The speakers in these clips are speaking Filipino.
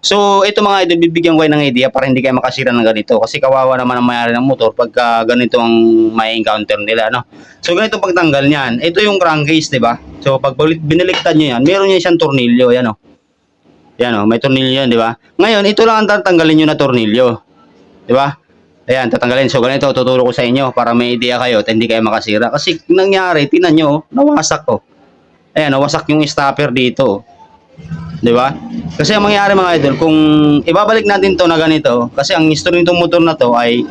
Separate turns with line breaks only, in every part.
So, ito mga idol, bibigyan ko kayo ng idea para hindi kayo makasira ng ganito. Kasi kawawa naman ang mayari ng motor pagka ganito ang may encounter nila, no? So, ganito pagtanggal niyan. Ito yung crankcase, di ba? So, pag binaliktad nyo yan, meron yan siyang tornilyo, yan, oh. Yan, oh, may tornilyo yan, di ba? Ngayon, ito lang ang tatanggalin nyo na tornilyo. Di ba? Ayan, tatanggalin. So, ganito, tuturo ko sa inyo para may idea kayo at hindi kayo makasira. Kasi nangyari, tinan nyo, oh, nawasak, oh. Ayan, nawasak yung stopper dito, oh. Di ba? Kasi ang mangyayari mga idol, kung ibabalik natin to na ganito, kasi ang history nitong motor na to ay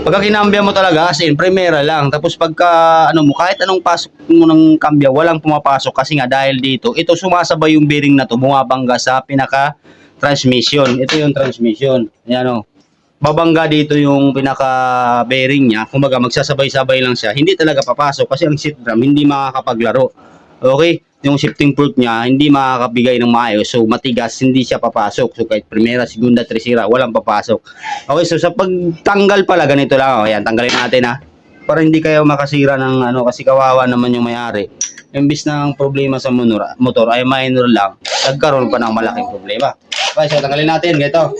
pagka kinambya mo talaga, as in, primera lang. Tapos pagka, ano mo, kahit anong pasok mo ng kambya, walang pumapasok kasi nga dahil dito, ito sumasabay yung bearing na to, bumabangga sa pinaka-transmission. Ito yung transmission. Ayan o. Babangga dito yung pinaka-bearing niya. Kumbaga, magsasabay-sabay lang siya. Hindi talaga papasok kasi ang seat drum hindi makakapaglaro. Okay? Yung shifting port niya hindi makakabigay ng maayos, so matigas, hindi siya papasok. So kahit primera, segunda, tercera, walang papasok. Okay, so sa pagtanggal pala ganito lang. Ayan, tanggalin natin ha, para hindi kayo makasira ng ano, kasi kawawa naman yung may-ari. Imbis na ang problema sa motor ay minor lang, nagkaroon pa ng malaking problema. Okay, so tanggalin natin ganito.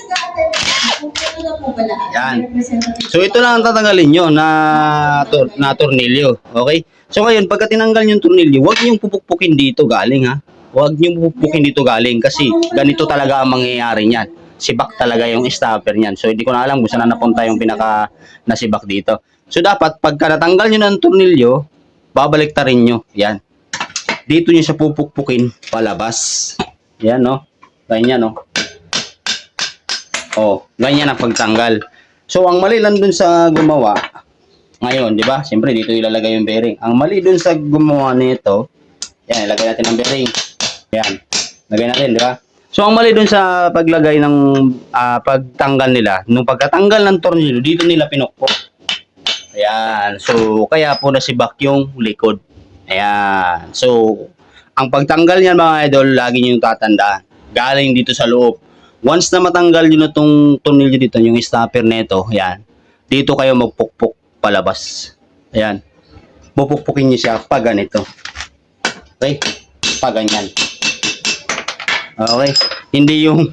Yan. So ito lang ang tatanggalin nyo na tornilyo. Okay? So ngayon, pagka tinanggal yung tornilyo, huwag niyong pupukpukin dito galing ha. Huwag niyong pupukpukin dito galing kasi ganito talaga ang mangyayari niyan. Sibak talaga yung stopper niyan. So hindi ko na alam kung saan napunta yung pinaka nasibak dito. So dapat pagka natanggal niyo ng tornilyo, babaliktarin niyo. Yan. Dito niyo siya pupukpukin palabas. Yan no. Ganyan no. Oh, ganyan ang pagtanggal. So ang mali lang dun sa gumawa ngayon, di ba? Siyempre dito ilalagay yung bearing. Ang mali dun sa gumawa nito, yan, ilagay natin ang bearing. Yan. Lagay natin, di ba? So ang mali dun sa paglagay ng pagtanggal nila, nung pagkatanggal ng tornilyo, dito nila pinukpok. Ayan. So kaya po nasibak yung likod. Ayan. So ang pagtanggal niyan mga idol, lagi niyo tatandaan. Galing dito sa loob. Once na matanggal nyo na itong tornilyo dito, yung stopper nito, yan, dito kayo magpukpok palabas. Ayan. Pupukpukin nyo siya pag ganito. Okay? Pag ganyan. Okay? Hindi yung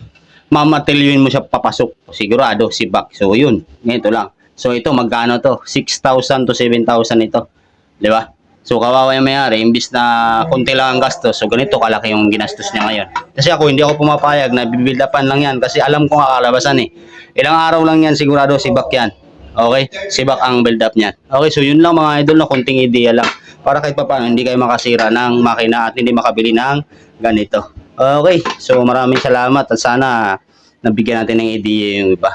mamatilyuin mo siya papasok. Sigurado, sibak. So, yun. Ganito lang. So, ito, magkano to? 6,000 to 7,000 ito. Di ba? So, kawawa yung mayari, imbis na konti lang ang gastos, so ganito kalaki yung ginastos niya ngayon. Kasi ako, hindi ako pumapayag na bibuild upan lang yan kasi alam ko nga kalabasan eh. Ilang araw lang yan, sigurado sibak yan. Okay? Sibak ang build up niyan. Okay, so yun lang mga idol na konting idea lang. Para kahit paano hindi kayo makasira ng makina at hindi makabili ng ganito. Okay, so maraming salamat at sana nabigyan natin ng idea yung iba.